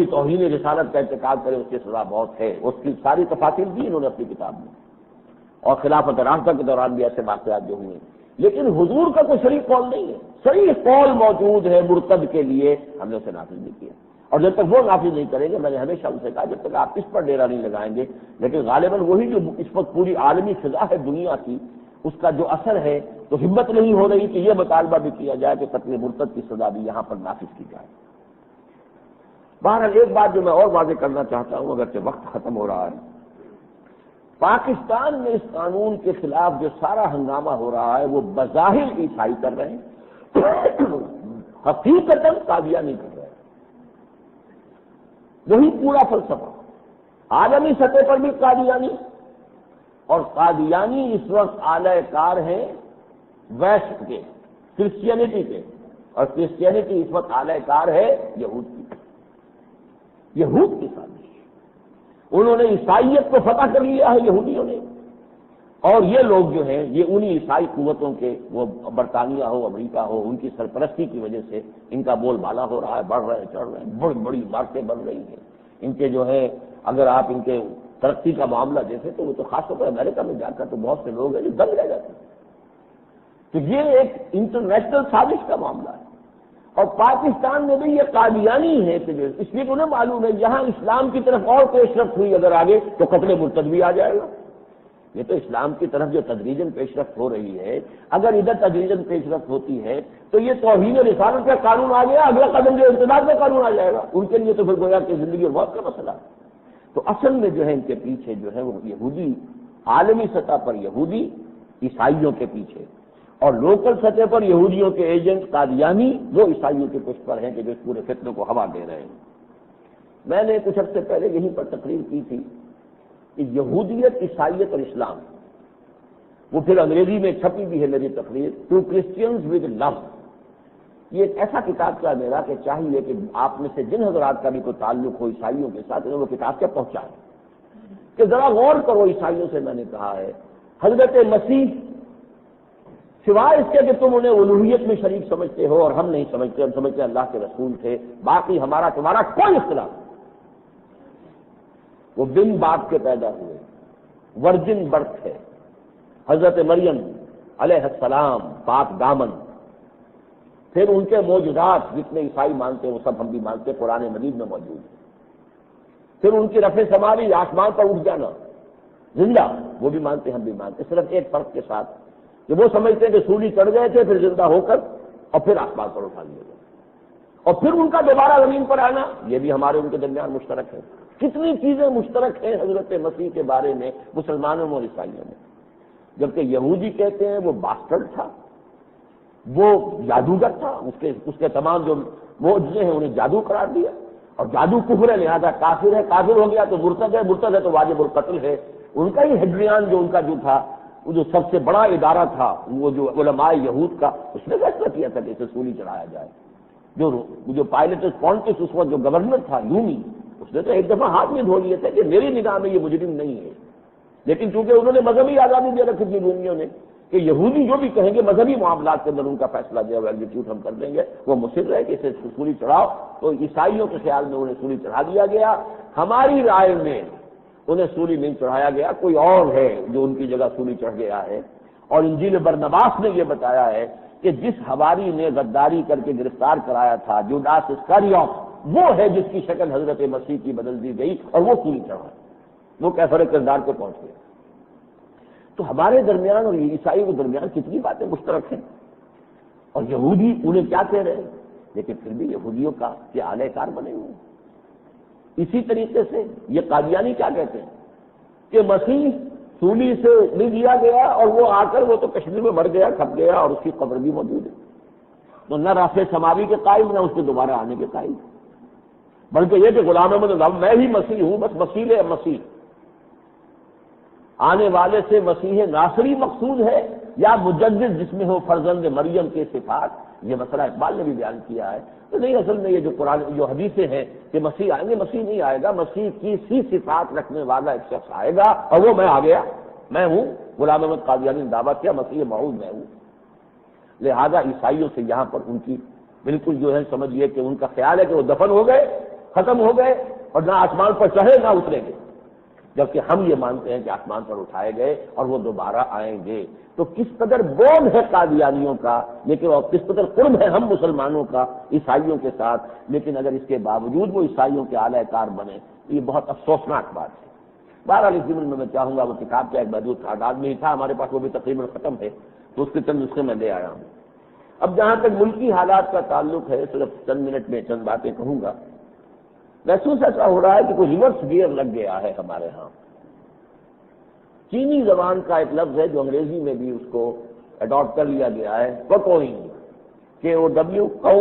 توہین رسالت کا ارتکاب کرے اس کی سزا بہت ہے، اس کی ساری تفاصیل دی انہوں نے اپنی کتاب میں، اور خلافت راشدہ کے دوران بھی ایسے واقعات جو ہوئے، لیکن حضور کا کوئی صریح قول نہیں ہے۔ صریح قول موجود ہے مرتد کے لیے، ہم نے اسے نافذ نہیں کیا، اور جب تک وہ نافذ نہیں کریں گے، میں نے ہمیشہ ان سے کہا جب تک آپ اس پر ڈیرا نہیں لگائیں گے، لیکن غالباً وہی جو اس وقت پوری عالمی فضا ہے دنیا کی، اس کا جو اثر ہے، تو ہمت نہیں ہو رہی کہ یہ مطالبہ بھی کیا جائے کہ قتل مرتد کی سزا بھی یہاں پر نافذ کی جائے۔ بہرحال ایک بات جو میں اور واضح کرنا چاہتا ہوں، اگرچہ وقت ختم ہو رہا ہے، پاکستان میں اس قانون کے خلاف جو سارا ہنگامہ ہو رہا ہے وہ بظاہر عیسائی کر رہے ہیں، حقیقتاً قادیانی کر رہے ہیں۔ وہی پورا فلسفہ عالمی سطح پر بھی قادیانی، اور قادیانی اس وقت اعلی کار ہیں ویسٹ کے، کرسچینٹی کے، اور کرسچینٹی اس وقت اعلی کار ہے یہود کی، یہود کی سازش۔ انہوں نے عیسائیت کو فتح کر لیا ہے یہودیوں نے، اور یہ لوگ جو ہیں یہ انہی عیسائی قوتوں کے، وہ برطانیہ ہو امریکہ ہو، ان کی سرپرستی کی وجہ سے ان کا بول بالا ہو رہا ہے، بڑھ رہے ہیں، چڑھ رہے ہیں، بڑی بڑی عمارتیں بن رہی ہیں ان کے جو ہے۔ اگر آپ ان کے ترقی کا معاملہ دیکھیں تو وہ تو خاص طور پر امریکہ میں جا کر تو بہت سے لوگ ہیں جو دنگ رہ جاتے ہیں۔ تو یہ ایک انٹرنیشنل سازش کا معاملہ ہے، اور پاکستان میں بھی یہ قادیانی ہے کہ اس لیے انہیں معلوم ہے یہاں اسلام کی طرف اور پیش رفت ہوئی اگر آگے تو قتل مرتد بھی آ جائے گا۔ یہ تو اسلام کی طرف جو تدریجاً پیش رفت ہو رہی ہے، اگر ادھر تدریجاً پیش رفت ہوتی ہے تو یہ توہین رسالت کا قانون آ گیا، اگلا قدم جو ارتداد کا قانون آ جائے گا، ان کے لیے تو پھر گویا کہ زندگی اور موت کا مسئلہ ہے۔ تو اصل میں جو ہے ان کے پیچھے جو ہے وہ یہودی، عالمی سطح پر یہودی عیسائیوں کے پیچھے، اور لوکل سطح پر یہودیوں کے ایجنٹ قادیانی وہ عیسائیوں کے پشت پر ہیں کہ جو اس پورے فتنے کو ہوا دے رہے ہیں۔ میں نے کچھ عرصے پہلے یہیں پر تقریر کی تھی کہ یہودیت، عیسائیت اور اسلام، وہ پھر انگریزی میں چھپی بھی ہے میری تقریر، ٹو کرسچینز ود لو۔ یہ ایک ایسا کتاب کا میرا کہ چاہیے کہ آپ میں سے جن حضرات کا بھی کوئی تعلق ہو عیسائیوں کے ساتھ انہیں وہ کتاب کیا پہنچائیں، کہ ذرا غور کرو عیسائیوں سے۔ میں نے کہا ہے حضرت مسیح سوائے اس کے کہ تم انہیں الوہیت میں شریک سمجھتے ہو اور ہم نہیں سمجھتے، ہم سمجھتے اللہ کے رسول تھے، باقی ہمارا تمہارا کوئی اختلاف نہیں۔ وہ بن باپ کے پیدا ہوئے، ورجن برتھ ہے، حضرت مریم علیہ السلام پاک دامن، پھر ان کے معجزات جتنے عیسائی مانتے ہیں وہ سب ہم بھی مانتے ہیں، قرآن مجید میں موجود ہے۔ پھر ان کی رفع سماوی، آسمان پر اٹھ جانا، زندہ، وہ بھی مانتے ہم بھی مانتے، صرف ایک فرق کے ساتھ کہ وہ سمجھتے ہیں کہ سولی چڑھ گئے تھے پھر زندہ ہو کر اور پھر آسمان پر اٹھا لیا گیا، اور پھر ان کا دوبارہ زمین پر آنا، یہ بھی ہمارے ان کے درمیان مشترک ہے۔ کتنی چیزیں مشترک ہیں حضرت مسیح کے بارے میں مسلمانوں اور عیسائیوں میں، جبکہ یہودی کہتے ہیں وہ باسٹرڈ تھا، وہ جادوگر تھا، اس کے تمام جو معجزے ہیں انہیں جادو قرار دیا، اور جادو کفر ہے لہذا کافر ہے، کافر ہو گیا تو مرتد ہے، مرتد ہے تو واجب القتل ہے۔ ان کا ہی ہیڈریان جو ان کا جو تھا، وہ جو سب سے بڑا ادارہ تھا، وہ جو علماء یہود کا، اس نے فیصلہ کیا تھا کہ اسے سولی چڑھایا جائے۔ جو پائلٹس پونٹس اس وقت جو گورنر تھا یونی، اس نے تو ایک دفعہ ہاتھ میں دھو لیے تھے کہ میری نگاہ میں یہ مجرم نہیں ہے، لیکن چونکہ انہوں نے مذہبی آزادی دے رکھی تھی رومیوں نے کہ یہودی جو بھی کہیں گے مذہبی معاملات کے اندر ان کا فیصلہ جو ہے ایگزیکیوٹ ہم کر دیں گے، وہ مصر ہے کہ اسے سولی چڑھاؤ، تو عیسائیوں کے خیال میں انہیں سولی چڑھا دیا گیا۔ ہماری رائے میں انہیں سولی نہیں چڑھایا گیا، کوئی اور ہے جو ان کی جگہ سولی چڑھ گیا ہے، اور انجیل برنباس نے یہ بتایا ہے کہ جس حواری نے غداری کر کے گرفتار کرایا تھا جوڈاس اسکاریوت، وہ ہے جس کی شکل حضرت مسیح کی بدل دی گئی اور وہ سولی چڑھا، وہ کیفر کردار کو پہنچ گیا۔ تو ہمارے درمیان اور عیسائیوں کے درمیان کتنی باتیں مشترک ہیں، اور یہودی انہیں کیا کہہ رہے ہیں، لیکن پھر بھی یہودیوں کا کہ اعلی کار بنے ہوئے ہیں۔ اسی طریقے سے یہ قادیانی کیا کہتے ہیں کہ مسیح سولی سے نہیں دیا گیا اور وہ آ کر وہ تو کشمیر میں مر گیا، کھپ گیا، اور اس کی قبر بھی موجود ہے، تو نہ رافع سماوی کے قائل نہ اس کے دوبارہ آنے کے قائل، بلکہ یہ کہ غلام احمد میں ہی مسیح ہوں، بس مسیح مسیح آنے والے سے مسیح ناصری مقصود ہے یا مجدد جس میں ہو فرزند مریم کے صفات، یہ مسئلہ اقبال نے بھی بیان کیا ہے۔ تو نہیں، اصل میں یہ جو قرآن جو حدیثیں ہیں کہ مسیح آئیں گے، مسیح نہیں آئے گا، مسیح کی سی صفات رکھنے والا ایک شخص آئے گا، اور وہ میں آ گیا، میں ہوں، غلام احمد قادیانی نے دعویٰ کیا مسیح موعود میں ہوں۔ لہذا عیسائیوں سے یہاں پر ان کی بالکل جو ہے سمجھیے کہ ان کا خیال ہے کہ وہ دفن ہو گئے، ختم ہو گئے اور نہ آسمان پر چڑھے نہ اتریں گے، جبکہ ہم یہ مانتے ہیں کہ آسمان پر اٹھائے گئے اور وہ دوبارہ آئیں گے۔ تو کس قدر بون ہے قادیانیوں کا، لیکن اور کس قدر قرب ہے ہم مسلمانوں کا عیسائیوں کے ساتھ، لیکن اگر اس کے باوجود وہ عیسائیوں کے اعلی کار بنے تو یہ بہت افسوسناک بات ہے۔ بہرحال اس ضمن میں چاہوں گا، وہ کتاب کا ایک محدود تعداد میں ہی تھا ہمارے پاس، وہ بھی تقریباً ختم ہے، تو اس کے چند نسخے میں لے آیا ہوں۔ اب جہاں تک ملکی حالات کا تعلق ہے، صرف چند منٹ میں چند باتیں کہوں گا۔ محسوس ایسا ہو رہا ہے کہ کوئی ریورس گیئر لگ گیا ہے ہمارے ہاں۔ چینی زبان کا ایک لفظ ہے جو انگریزی میں بھی اس کو اڈاپٹ کر لیا گیا ہے، کوٹوئنگ، KOW کو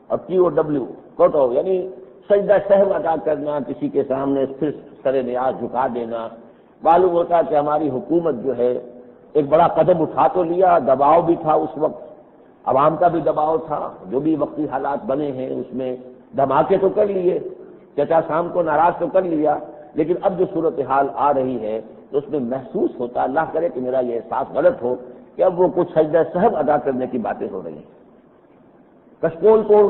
اور KOW کوٹو، یعنی سجدہ سہو ادا کرنا، کسی کے سامنے پھر سر نیاز جھکا دینا۔ معلوم ہوتا کہ ہماری حکومت جو ہے ایک بڑا قدم اٹھا تو لیا، دباؤ بھی تھا اس وقت، عوام کا بھی دباؤ تھا، جو بھی وقتی حالات بنے ہیں اس میں دھماکے تو کر لیے، چچا شام کو ناراض تو کر لیا، لیکن اب جو صورتحال آ رہی ہے تو اس میں محسوس ہوتا، اللہ کرے کہ میرا یہ احساس غلط ہو، کہ اب وہ کچھ سجدہ سہو ادا کرنے کی باتیں ہو رہی ہیں۔ کشکول توڑ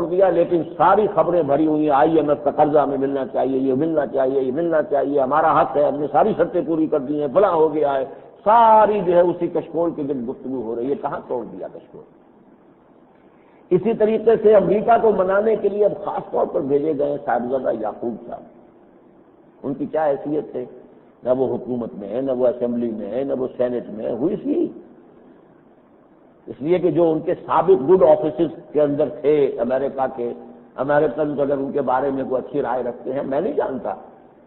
دیا، لیکن ساری خبریں بھری ہوئی ہیں، IMF کا قرضہ ہمیں ملنا چاہیے، یہ ملنا چاہیے، یہ ملنا چاہیے، ہمارا حق ہے، ہم نے ساری شرطیں پوری کر دی ہیں، فلاں ہو گیا ہے، ساری جو ہے اسی کشکول کے دن گفتگو ہو رہی ہے۔ کہاں توڑ دیا کشکول؟ اسی طریقے سے امریکہ کو منانے کے لیے اب خاص طور پر بھیجے گئے صاحبزادہ یعقوب صاحب، ان کی کیا حیثیت ہے؟ نہ وہ حکومت میں ہے، نہ وہ اسمبلی میں ہے، نہ وہ سینٹ میں ہے، ہوئی سی اس لیے کہ جو ان کے سابق گڈ آفیسز کے اندر تھے امریکہ کے، امریکن اگر ان کے بارے میں کوئی اچھی رائے رکھتے ہیں، میں نہیں جانتا،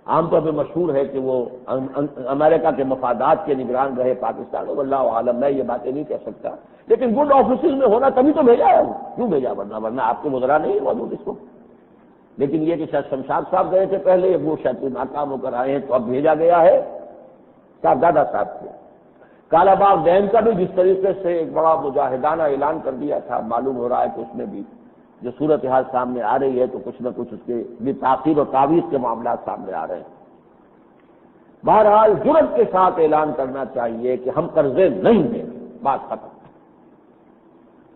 عام طور پہ مشہور ہے کہ وہ امریکہ کے مفادات کے نگران رہے پاکستان، واللہ عالم، میں یہ باتیں نہیں کہہ سکتا، لیکن گڈ آفیسز میں ہونا تبھی تو بھیجا ہے، کیوں بھیجا؟ ورنہ آپ کے وزراء نہیں موجود اس کو۔ لیکن یہ کہ شاید شمشاد صاحب گئے تھے پہلے، وہ شاید ناکام ہو کر آئے ہیں تو اب بھیجا گیا ہے صاحبزادہ صاحب کو۔ کالا باغ ڈیم کا بھی جس طریقے سے ایک بڑا مجاہدانہ اعلان کر دیا تھا، معلوم ہو رہا ہے کہ اس میں بھی جو صورتحال سامنے آ رہی ہے تو کچھ نہ کچھ اس کے لیے تاخیر اور تعویض کے معاملات سامنے آ رہے ہیں۔ بہرحال جرأت کے ساتھ اعلان کرنا چاہیے کہ ہم قرضے نہیں دیں، بات ختم،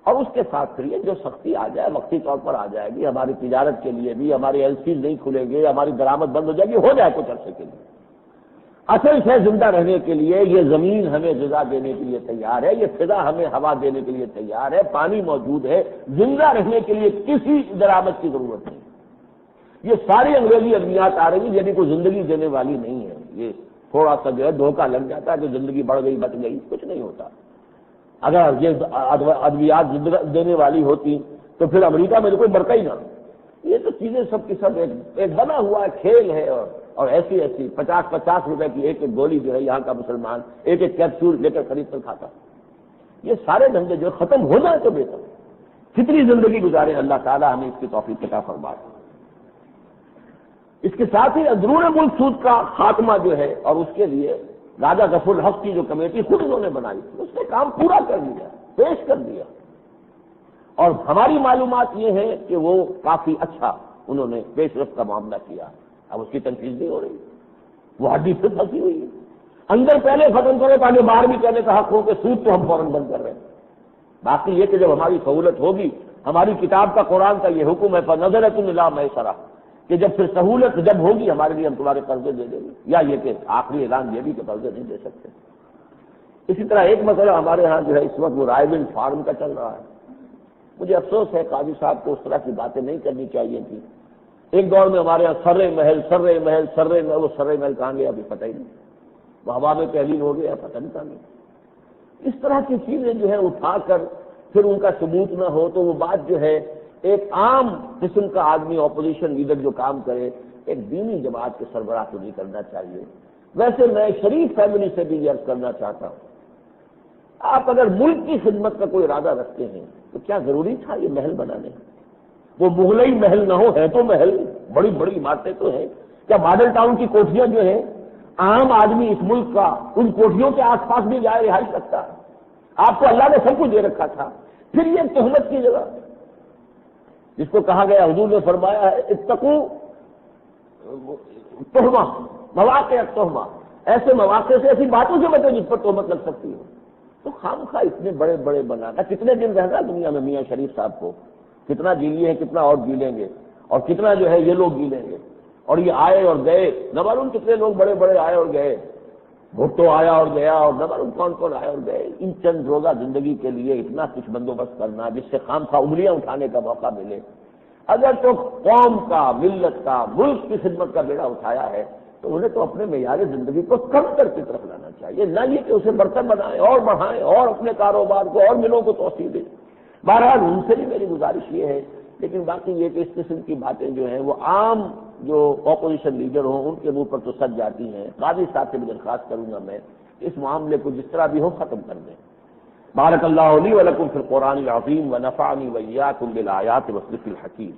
اور اس کے ساتھ پھر یہ جو سختی آ جائے وقتی طور پر آ جائے گی، ہماری تجارت کے لیے بھی، ہماری LCs نہیں کھلیں گے، ہماری درآمد بند ہو جائے گی، ہو جائے کچھ عرصے کے لیے۔ اصل سے زندہ رہنے کے لیے یہ زمین ہمیں غذا دینے کے لیے تیار ہے، یہ فضا ہمیں ہوا دینے کے لیے تیار ہے، پانی موجود ہے، زندہ رہنے کے لیے کسی درآمد کی ضرورت نہیں۔ یہ ساری انگریزی ادویات آ رہی ہیں، یعنی کوئی زندگی دینے والی نہیں ہے، یہ تھوڑا سا جو ہے دھوکہ لگ جاتا ہے کہ زندگی بڑھ گئی بچ گئی، کچھ نہیں ہوتا۔ اگر یہ ادویات دینے والی ہوتی تو پھر امریکہ میں تو کوئی مرتا ہی نہ۔ یہ تو چیزیں سب کی سب ایک بنا ہوا کھیل ہے، اور ایسی 50 روپے کی ایک گولی جو ہے یہاں کا مسلمان ایک کیپسول لے کر خرید کر کھاتا۔ یہ سارے دھندے جو ختم ہونا ہے تو بہتر، فطری زندگی گزارے، اللہ تعالیٰ ہمیں اس کی توفیق عطا فرمائے۔ اس کے ساتھ ہی اندرون ملک سود کا خاتمہ جو ہے، اور اس کے لیے راجہ غفور الحق کی جو کمیٹی خود انہوں نے بنائی تھی، اس نے کام پورا کر لیا، پیش کر دیا، اور ہماری معلومات یہ ہے کہ وہ کافی اچھا انہوں نے پیش رفت کا معاملہ کیا۔ اب اس کی تنفیذ نہیں ہو رہی، وہ ہڈی پھر پھنسی ہوئی ہے، اندر پہلے ختم کرو تاکہ باہر بھی کہنے کا حق ہو کہ سود تو ہم فوراً بند کر رہے ہیں۔ باقی یہ کہ جب ہماری سہولت ہوگی، ہماری کتاب کا قرآن کا یہ حکم ہے فَنَظَرَةٌ إِلَىٰ مَيْسَرَةٍ، کہ جب پھر سہولت جب ہوگی ہمارے لیے ہم تمہارے قرضے دے دیں گے، یا یہ کہ آخری اعلان یہ بھی کہ قرضے نہیں دے سکتے۔ اسی طرح ایک مسئلہ ہمارے ہاں جو ہے اس وقت وہ رائے ول فارم کا چل رہا ہے۔ مجھے افسوس ہے قاضی صاحب کو اس طرح کی باتیں نہیں کرنی چاہیے تھی۔ ایک دور میں ہمارے یہاں سر محل وہ سر محل کہاں گیا ابھی پتہ ہی نہیں، وہ ہوا میں تحلیل ہو گیا، پتہ نہیں کہاں گیا۔ اس طرح کی چیزیں جو ہے اٹھا کر پھر ان کا ثبوت نہ ہو تو وہ بات جو ہے ایک عام قسم کا آدمی اپوزیشن لیڈر جو کام کرے ایک دینی جماعت کے سربراہ کو نہیں کرنا چاہیے۔ ویسے میں شریف فیملی سے بھی یہ عرض کرنا چاہتا ہوں، آپ اگر ملک کی خدمت کا کوئی ارادہ رکھتے ہیں تو کیا ضروری تھا یہ محل بنانے؟ وہ مغلئی محل نہ ہو، ہے تو محل، بڑی بڑی عمارتیں تو ہیں۔ کیا ماڈل ٹاؤن کی کوٹھیاں جو ہیں عام آدمی اس ملک کا ان کوٹھیوں کے آس پاس بھی جائے رہائش رکھتا ہے؟ آپ کو اللہ نے سب کچھ دے رکھا تھا، پھر یہ تہمت کی جگہ جس کو کہا گیا حضور نے فرمایا ہے اتقوا تہمہ، مواقع تہمہ، ایسے مواقع سے ایسی باتوں سے بچو جس پر تہمت لگ سکتی ہو۔ تو خامخواہ اتنے بڑے بڑے بنانا، کتنے دن رہنا دنیا میں میاں شریف صاحب کو، کتنا جی لیے ہیں، کتنا اور جی لیں گے، اور کتنا جو ہے یہ لوگ جی لیں گے، اور یہ آئے اور گئے، نہ معلوم کتنے لوگ بڑے بڑے آئے اور گئے، بھٹو آیا اور گیا، اور نہ معلوم کون کون آئے اور گئے۔ ان چند روزہ زندگی کے لیے اتنا کچھ بندوبست کرنا جس سے خام خواہ انگلیاں اٹھانے کا موقع ملے۔ اگر تو قوم کا، ملت کا، ملک کی خدمت کا بیڑا اٹھایا ہے تو انہیں تو اپنے معیار زندگی کو کم کر کی طرف لانا چاہیے، نہ یہ کہ اسے برتر بنائیں اور بڑھائیں اور اپنے کاروبار کو اور ملوں کو توسیع دیں۔ بہرحال ان سے بھی میری گزارش یہ ہے، لیکن باقی یہ کہ اس قسم کی باتیں جو ہیں وہ عام جو اپوزیشن لیڈر ہوں ان کے منہ پر تو سج جاتی ہیں۔ قاضی صاحب سے بھی درخواست کروں گا میں اس معاملے کو جس طرح بھی ہو ختم کر دیں۔ بارک اللہ لی ولکم فی القرآن العظیم ونفعنی وإیاکم بالآیات والذکر الحکیم۔